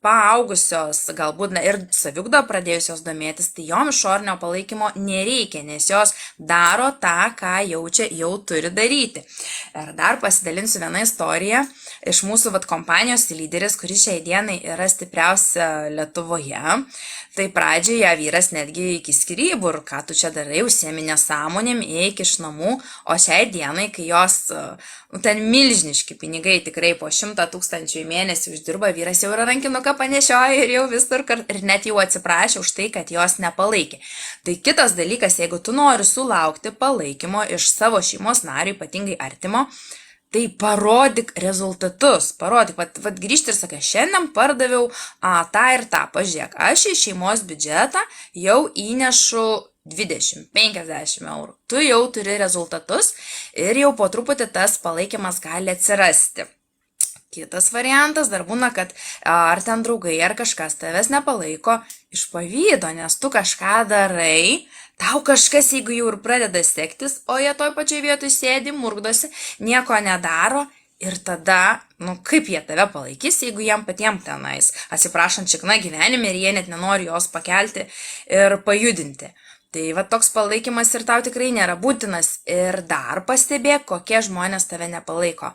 paaugusios, galbūt ir saviugdą pradėjusios domėtis, tai jom išorinio palaikymo nereikia, nes jos daro tą, ką jaučia, jau turi daryti. Ir dar pasidalinsiu vieną istoriją iš mūsų kompanijos lyderis, kuris šiai dienai yra stipriausia Lietuvoje. Tai pradžioje vyras netgi iki skyrybų, ir ką tu čia darai, užsiemi nesąmonėm, eik iš namų, o šiai dienai, kai jos ten milžiniški pinigai tikrai po 100 000 į mėnesį uždirba, vyras jau yra rankinuką panešioja ir jau visur, ir net jau atsiprašė už tai, kad jos nepalaikė. Tai kitas dalykas, jeigu tu nori sulaukti palaikymo iš savo šeimos nario, ypatingai artimo, tai parodyk rezultatus, vat grįžti ir sakai, šiandien pardaviau tą ir tą, pažiūrėk, aš į šeimos biudžetą jau įnešu 20-50 eurų. Tu jau turi rezultatus ir jau po truputį tas palaikymas gali atsirasti. Kitas variantas dar būna, kad ar ten draugai, ar kažkas tavęs nepalaiko iš pavydo, nes tu kažką darai, tau kažkas, jeigu jau ir pradeda sektis, o jie toj pačioj vietoj sėdi, murkdosi, nieko nedaro ir tada, kaip jie tave palaikys, jeigu jiem patiem tenais, atsiprašant, šikna gyvenime ir jie net nenori jos pakelti ir pajudinti. Tai toks palaikymas ir tau tikrai nėra būtinas. Ir dar pastebėk, kokie žmonės tave nepalaiko.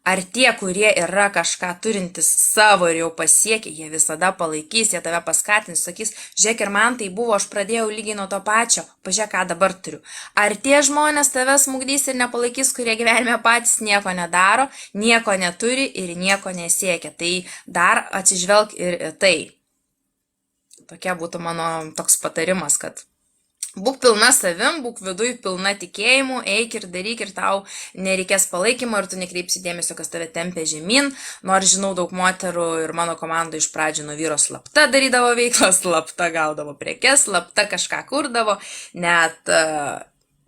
Ar tie, kurie yra kažką turintis savo ir jau pasiekė, jie visada palaikys, jie tave paskatins, sakys, žiūrėk, ir man tai buvo, aš pradėjau lygiai nuo to pačio, pažiūrėk, ką dabar turiu. Ar tie žmonės tave smugdys ir nepalaikys, kurie gyvenime patys nieko nedaro, nieko neturi ir nieko nesiekia. Tai dar atsižvelk ir tai. Tokia būtų mano toks patarimas, kad būk pilna savim, būk viduj pilna tikėjimu, eik ir daryk ir tau nereikės palaikymo ir tu nekreipsi dėmesio, kas tave tempia žemyn. Nors žinau, daug moterų ir mano komanda iš pradžių nuo vyro slapta darydavo veiklą, slapta gaudavo prekes, slapta kažką kurdavo, net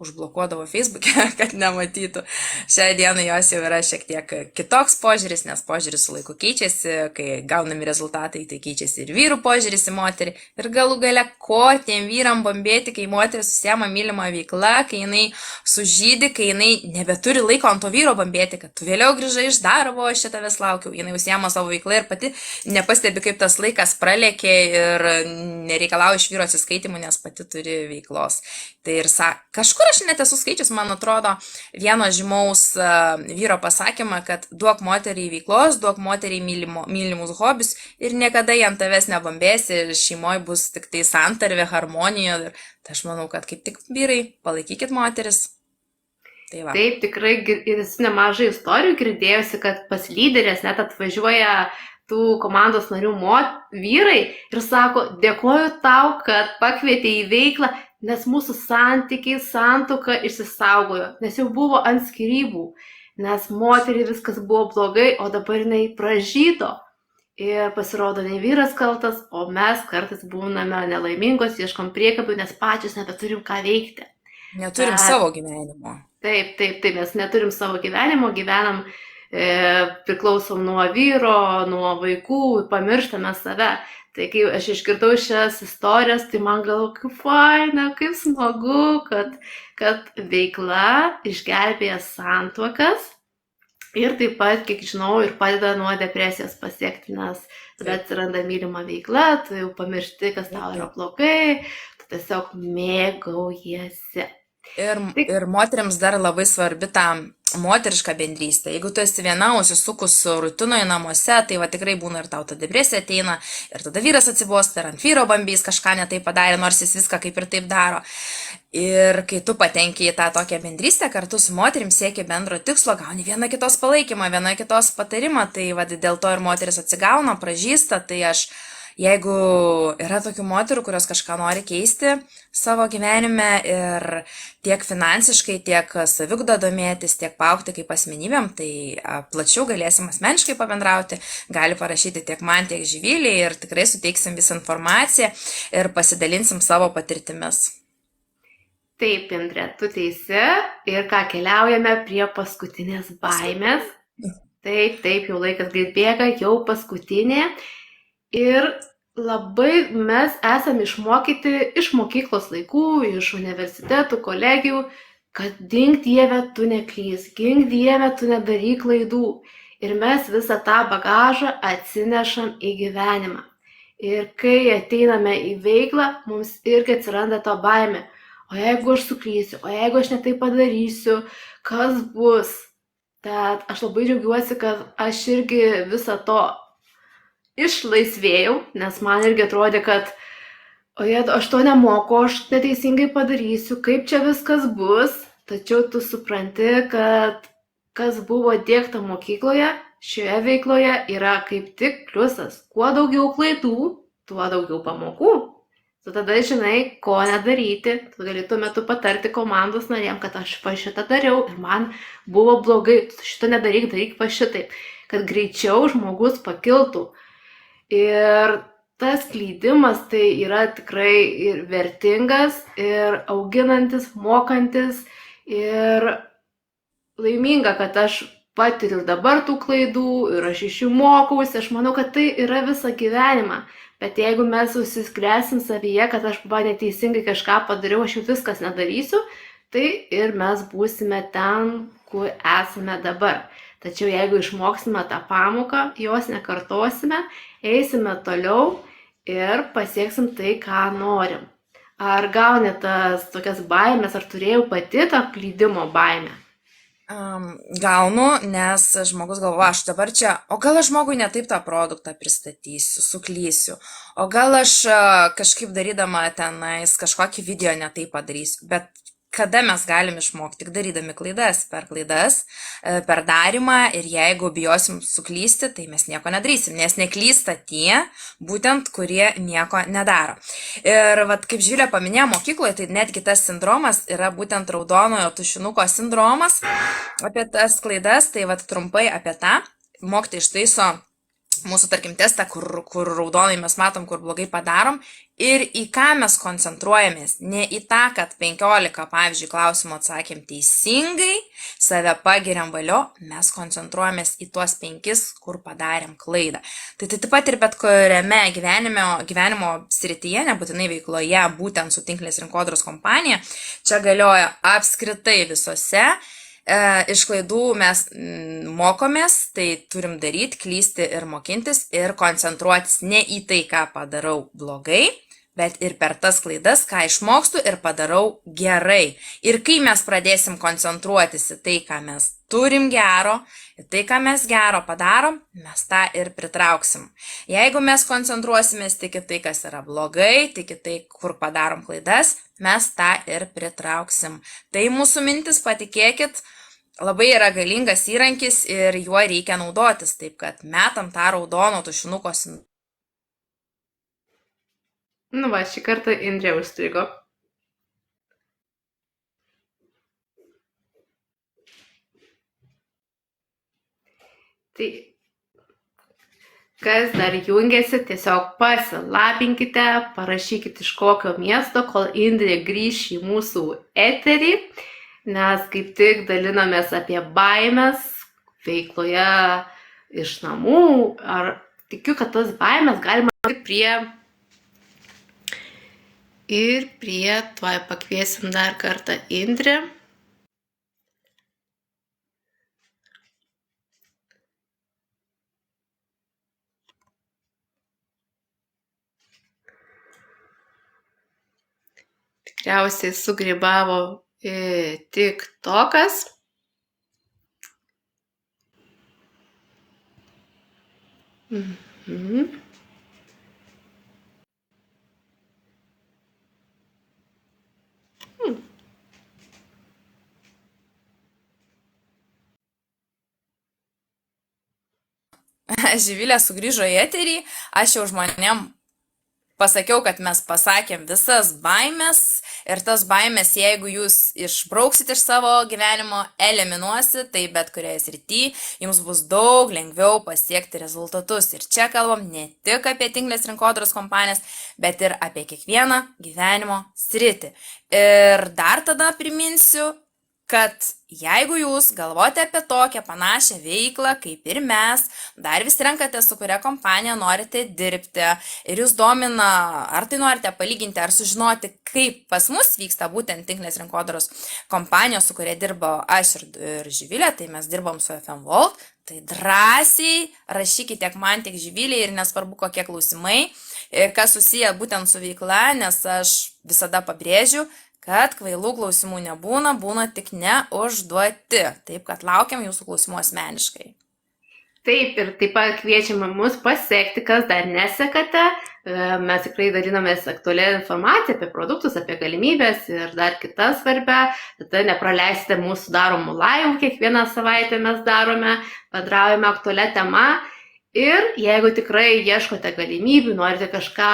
užblokuodavo Facebook'e, kad nematytų. Šiai dienai jos jau yra šiek tiek kitoks požiūris, nes požiūris su laiku keičiasi, kai gaunami rezultatai, tai keičiasi ir vyrų požiūris į moterį. Ir galų gale, ko tiem vyram bambėti, kai moteris susiema mylimą veiklą, kai jinai sužydi, kai jinai nebeturi laiko ant to vyro bambėti, kad tu vėliau grįžai iš darbo, aš čia tavęs laukiau. Jinai užsiema savo veiklą ir pati nepastebi, kaip tas laikas pralėkė ir nereikalauja iš vyro atsiskaitimų, nes pati turi veiklos. Tai ir kažkur aš net esu skaičius, man atrodo, vieno žymaus vyro pasakymą, kad duok moteriai veiklos, duok moteriai mylimus hobius ir niekada jie ant tavęs nebambės ir šeimoje bus tik tai santarvė, harmonija. Ir tai aš manau, kad kaip tik vyrai, palaikykit moteris. Tai va. Taip, tikrai ir nemažai istorijų girdėjusi, kad pas lyderės net atvažiuoja tų komandos narių vyrai ir sako, dėkoju tau, kad pakvietė į veiklą, nes mūsų santykiai, santuoka išsisaugojo, nes jau buvo ant skyrybų, nes moteriai viskas buvo blogai, o dabar jinai pražydo. Ir pasirodo, ne vyras kaltas, o mes kartais būname nelaimingos, ieškom priekabių, nes pačios nebeturim ką veikti. Neturim savo gyvenimo. Taip, mes neturim savo gyvenimo, gyvenam, priklausom nuo vyro, nuo vaikų, pamirštame save. Tai kai aš išgirdau šias istorijas, tai man galvo, kaip faina, kaip smagu, kad veikla išgelbėja santuokas ir taip pat, kiek žinau, ir padeda nuo depresijos pasiekti, nes tada atsiranda mylima veikla, tu jau pamiršti, kas tau yra blogai, tu tiesiog mėgaujasi. Ir moteriams dar labai svarbi ta moteriška bendrystė. Jeigu tu esi viena užsisukus rutinoje namuose, tai va tikrai būna ir tau ta depresija ateina, ir tada vyras atsibosta, ir ant vyro bambys kažką netai padarė, nors jis viską kaip ir taip daro. Ir kai tu patenki į tą tokią bendrystę, kartu su moterim sieki bendro tikslo, gauni viena kitos palaikymą, viena kitos patarimą, tai va dėl to ir moteris atsigauna, pražįsta, tai jeigu yra tokių moterų, kurios kažką nori keisti savo gyvenime ir tiek finansiškai, tiek savigda domėtis, tiek paaugti kaip asmenybėm, tai plačiau galėsim asmeniškai pabendrauti, gali parašyti tiek man, tiek Živilei ir tikrai suteiksim visą informaciją ir pasidalinsim savo patirtimis. Taip, Indrė, tu teisi ir ką keliaujame prie paskutinės baimės. Taip, jau laikas greit bėga, jau paskutinė. Ir labai mes esame išmokyti iš mokyklos laikų, iš universitetų, kolegijų, kad gink Dieve tu neklysk, gink Dieve tu nedaryk klaidų. Ir mes visą tą bagažą atsinešam į gyvenimą. Ir kai ateiname į veiklą, mums irgi atsiranda to baimė. O jeigu aš suklysiu, o jeigu aš netai padarysiu, kas bus? Tad aš labai džiaugiuosi, kad aš irgi visą to išlaisvėjau, nes man irgi atrodė, kad aš to nemoku, aš neteisingai padarysiu, kaip čia viskas bus. Tačiau tu supranti, kad kas buvo dėkta mokykloje, šioje veikloje yra kaip tik pliusas. Kuo daugiau klaidų, tuo daugiau pamokų. Tu tada žinai, ko nedaryti, tu gali tuo metu patarti komandos narėm, kad aš pa šitą dariau ir man buvo blogai, šitą nedaryk, daryk pa šitaip, kad greičiau žmogus pakiltų. Ir tas klydimas tai yra tikrai ir vertingas, ir auginantis, mokantis, ir laiminga, kad aš patiriu dabar tų klaidų ir aš iš jų mokausi. Aš manau, kad tai yra visą gyvenimą. Bet jeigu mes užsisklęsim savyje, kad aš neteisingai kažką padariau, aš jau viskas nedarysiu, tai ir mes būsime ten, kur esame dabar. Tačiau jeigu išmoksime tą pamoką, jos nekartosime, eisime toliau ir pasieksim tai, ką norim. Ar gauni tas tokias baimės, ar turėjau pati tą klydimo baimę? Gaunu, nes žmogus galvoja, aš dabar čia, o gal aš žmogui ne taip tą produktą pristatysiu, suklysiu, o gal aš kažkaip darydama tenais kažkokį video ne taip padarysiu, bet kada mes galim išmokti? Tik darydami klaidas, per darymą, ir jeigu bijosim suklysti, tai mes nieko nedarysim, nes neklysta tie, būtent, kurie nieko nedaro. Ir vat, kaip Živilė paminėjo mokykloje, tai netgi tas sindromas yra būtent raudonojo tušinuko sindromas apie tas klaidas, tai vat trumpai apie tą. Mokytojai ištaiso mūsų, tarkim, testą, kur raudonai mes matom, kur blogai padarom ir į ką mes koncentruojamės. Ne į tą, kad 15, pavyzdžiui, klausimų atsakėm teisingai, save pagiriam valio, mes koncentruojamės į tuos 5, kur padarėm klaidą. Tai taip pat ir bet kuriame gyvenimo srityje, nebūtinai veikloje, būtent su tinklinės rinkodaros kompanija, čia galioja apskritai visose. Iš klaidų mes mokomės, tai turim daryti, klysti ir mokintis ir koncentruotis ne į tai, ką padarau blogai, bet ir per tas klaidas, ką išmokstu ir padarau gerai. Ir kai mes pradėsim koncentruotis į tai, ką mes turim gero, į tai, ką mes gero padarom, mes tą ir pritrauksim. Jeigu mes koncentruosimės tik į tai, kas yra blogai, tik į tai, kur padarom klaidas, mes tą ir pritrauksim. Tai mūsų mintis, patikėkit, labai yra galingas įrankis ir juo reikia naudotis, taip kad metam tą raudono tušinuko. Nu va, šį kartą Indrė užstrigo. Tai kas dar jungiasi, tiesiog pasilabinkite, parašykite iš kokio miesto, kol Indrė grįš į mūsų eterį, nes kaip tik dalinamės apie baimės veikloje iš namų. Ar tikiu, kad tas baimės galima prie tuoj pakviesim dar kartą Indrę. Tikriausiai sugrybavo TikTokas. Živilė sugrįžo į eterį, aš jau žmonėm pasakiau, kad mes pasakėm visas baimės ir tas baimės, jeigu jūs išbrauksit iš savo gyvenimo, eliminuosit, tai bet kurioje srityje jums bus daug lengviau pasiekti rezultatus. Ir čia kalbam ne tik apie tinklinės rinkodaros kompanijas, bet ir apie kiekvieną gyvenimo sritį. Ir dar tada priminsiu, kad jeigu jūs galvojate apie tokią panašią veiklą, kaip ir mes, dar vis renkate, su kuria kompanija norite dirbti ir jūs domina, ar tai norite palyginti, ar sužinoti, kaip pas mus vyksta būtent tinklinės rinkodaros kompanijos, su kuria dirbo aš ir Živilė, tai mes dirbom su FM Vault, tai drąsiai rašykite tiek man, tiek Živilė ir nesvarbu kokie klausimai, kas susiję būtent su veikla, nes aš visada pabrėžiu, kad kvailų klausimų nebūna, būna tik neužduoti. Taip, kad laukiam jūsų klausimų asmeniškai. Taip, ir taip pat kviečiame mus pasiekti, kas dar nesekate. Mes tikrai dalinamės aktualią informaciją apie produktus, apie galimybės ir dar kitą svarbę. Tada nepraleisite mūsų daromų live, kiekvieną savaitę mes darome, bendraujame aktualią temą. Ir jeigu tikrai ieškote galimybių, norite kažką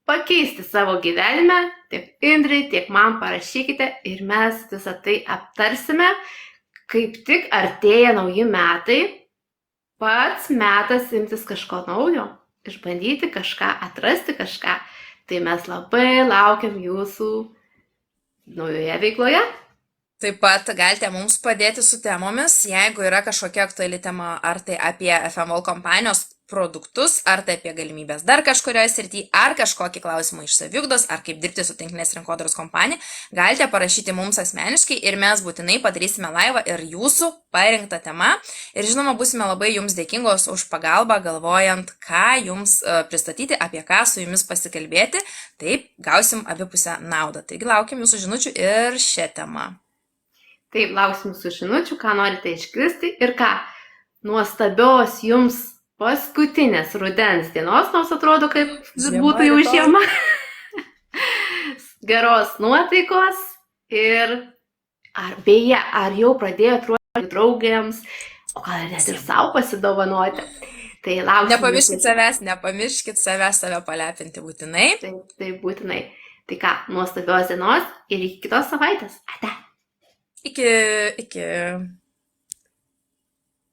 pakeisti savo gyvenime, tiek Indrai, tiek man parašykite ir mes visą tai aptarsime. Kaip tik artėja nauji metai, pats metas imtis kažko naujo, išbandyti kažką, atrasti kažką. Tai mes labai laukiam jūsų naujoje veikloje. Taip pat galite mums padėti su temomis, jeigu yra kažkokia aktuali tema, ar tai apie FM Vault kompanijos produktus, ar tai apie galimybės dar kažkurioje srityje, ar kažkokį klausimą iš saviugdos, ar kaip dirbti su tinklinės rinkodaros kompanija, galite parašyti mums asmeniškai ir mes būtinai padarysime laivą ir jūsų parinktą temą. Ir žinoma, būsime labai jums dėkingos už pagalbą, galvojant, ką jums pristatyti, apie ką su jumis pasikalbėti, taip gausim abipusę naudą. Taigi laukiam jūsų žinučių ir šią temą. Taip, lauksim jūsų žinučių, ką norite išgirsti ir ką nuostabios jums paskutinės rudens dienos, nors atrodo, kaip būtų jau žiema. Geros nuotaikos ir beje, ar jau pradėjot ruošti draugėms, o gal net ir savo pasidovanoti. Tai lauksim. Nepamirškit savęs, save palepinti būtinai. Taip, būtinai. Tai ką, nuostabios dienos ir iki kitos savaitės. Ate. Iki.